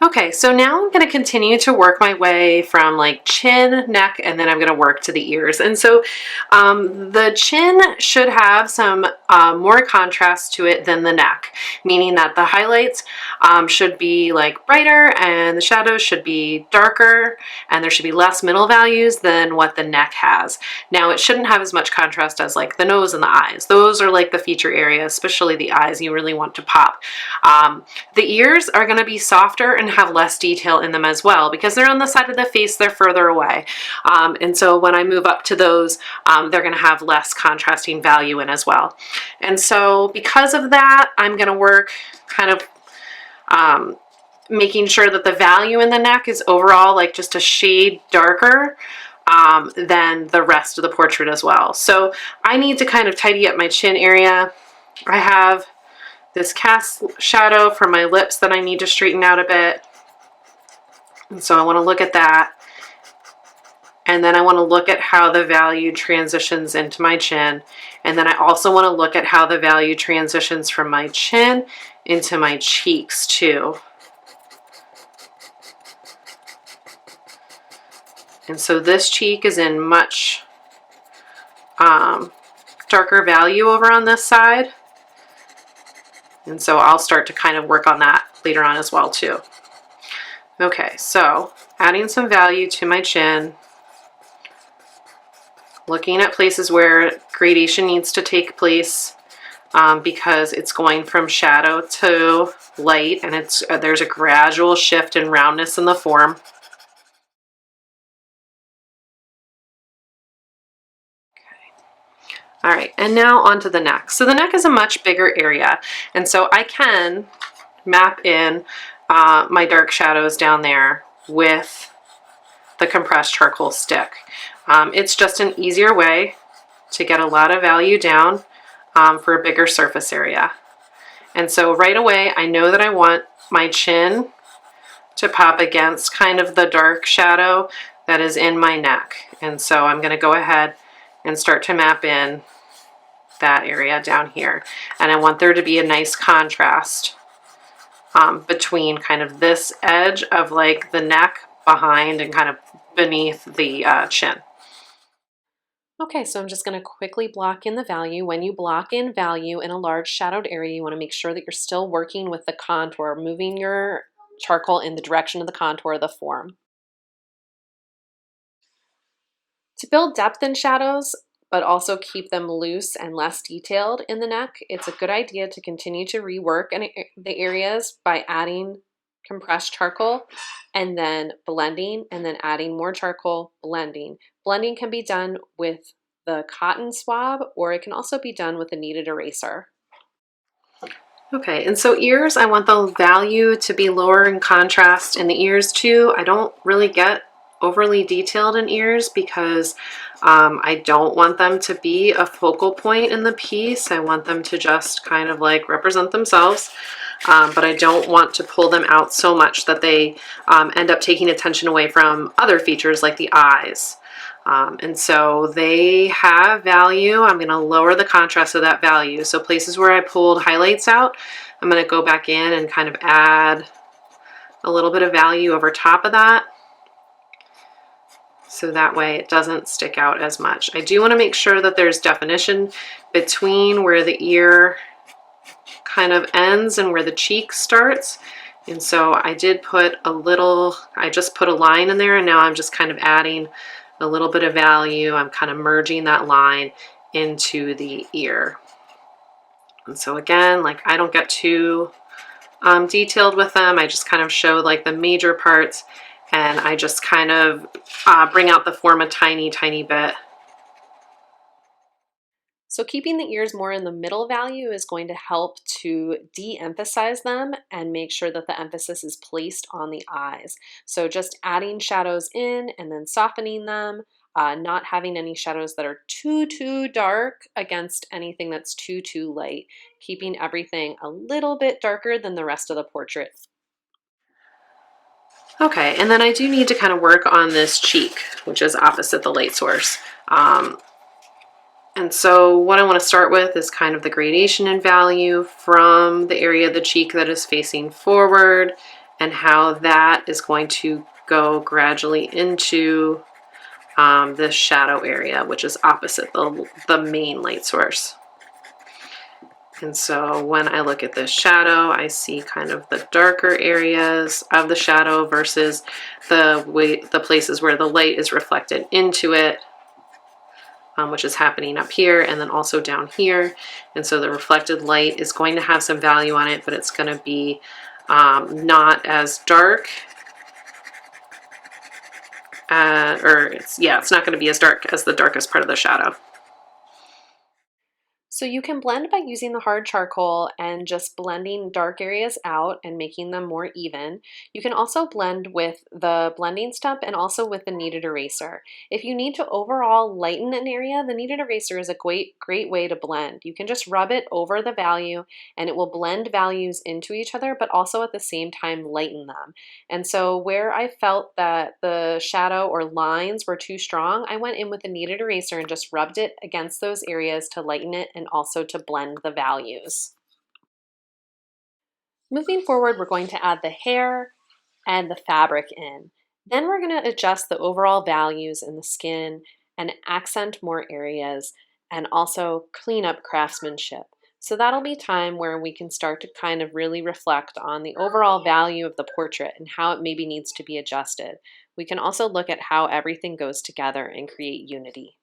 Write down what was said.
Okay, so now I'm going to continue to work my way from like chin, neck, and then I'm going to work to the ears. And so the chin should have some more contrast to it than the neck, meaning that the highlights should be like brighter and the shadows should be darker, and there should be less middle values than what the neck has. Now it shouldn't have as much contrast as like the nose and the eyes. Those are like the feature areas, especially the eyes you really want to pop. The ears are going to be softer and have less detail in them as well because they're on the side of the face, they're further away. And so when I move up to those, they're going to have less contrasting value in as well. And so because of that, I'm going to work kind of making sure that the value in the neck is overall like just a shade darker than the rest of the portrait as well. So I need to kind of tidy up my chin area. I have this cast shadow for my lips that I need to straighten out a bit. And so I want to look at that. And then I want to look at how the value transitions into my chin. And then I also want to look at how the value transitions from my chin into my cheeks too. And so this cheek is in much darker value over on this side. And so I'll start to kind of work on that later on as well too. Okay, so adding some value to my chin, looking at places where gradation needs to take place because it's going from shadow to light, and there's a gradual shift in roundness in the form. All right, and now onto the neck. So the neck is a much bigger area, and so I can map in my dark shadows down there with the compressed charcoal stick. It's just an easier way to get a lot of value down for a bigger surface area. And so right away, I know that I want my chin to pop against kind of the dark shadow that is in my neck. And so I'm going to go ahead and start to map in that area down here. And I want there to be a nice contrast between kind of this edge of like the neck behind and kind of beneath the chin. Okay, so I'm just going to quickly block in the value. When you block in value in a large shadowed area, you want to make sure that you're still working with the contour, moving your charcoal in the direction of the contour of the form. To build depth in shadows, but also keep them loose and less detailed in the neck, it's a good idea to continue to rework the areas by adding compressed charcoal and then blending and then adding more charcoal, blending. Blending can be done with the cotton swab, or it can also be done with a kneaded eraser. Okay, and so ears, I want the value to be lower in contrast in the ears too. I don't really get overly detailed in ears because I don't want them to be a focal point in the piece. I want them to just kind of like represent themselves, but I don't want to pull them out so much that they end up taking attention away from other features like the eyes. And so they have value. I'm going to lower the contrast of that value. So places where I pulled highlights out, I'm going to go back in and kind of add a little bit of value over top of that, so that way it doesn't stick out as much. I do want to make sure that there's definition between where the ear kind of ends and where the cheek starts. And so I did put I just put a line in there, and now I'm just kind of adding a little bit of value. I'm kind of merging that line into the ear. And so again, like I don't get too detailed with them. I just kind of show like the major parts, and I just kind of bring out the form a tiny, tiny bit. So keeping the ears more in the middle value is going to help to de-emphasize them and make sure that the emphasis is placed on the eyes. So just adding shadows in and then softening them, not having any shadows that are too dark against anything that's too light, keeping everything a little bit darker than the rest of the portrait. Okay, and then I do need to kind of work on this cheek, which is opposite the light source. And so what I want to start with is kind of the gradation in value from the area of the cheek that is facing forward and how that is going to go gradually into this shadow area, which is opposite the main light source. And so when I look at this shadow, I see kind of the darker areas of the shadow versus the places where the light is reflected into it, which is happening up here and then also down here. And so the reflected light is going to have some value on it, but it's going to be not as dark. It's not going to be as dark as the darkest part of the shadow. So you can blend by using the hard charcoal and just blending dark areas out and making them more even. You can also blend with the blending step and also with the kneaded eraser. If you need to overall lighten an area, the kneaded eraser is a great way to blend. You can just rub it over the value and it will blend values into each other, but also at the same time lighten them. And so where I felt that the shadow or lines were too strong, I went in with the kneaded eraser and just rubbed it against those areas to lighten it and also to blend the values. Moving forward, we're going to add the hair and the fabric in. Then we're going to adjust the overall values in the skin and accent more areas and also clean up craftsmanship. So that'll be time where we can start to kind of really reflect on the overall value of the portrait and how it maybe needs to be adjusted. We can also look at how everything goes together and create unity.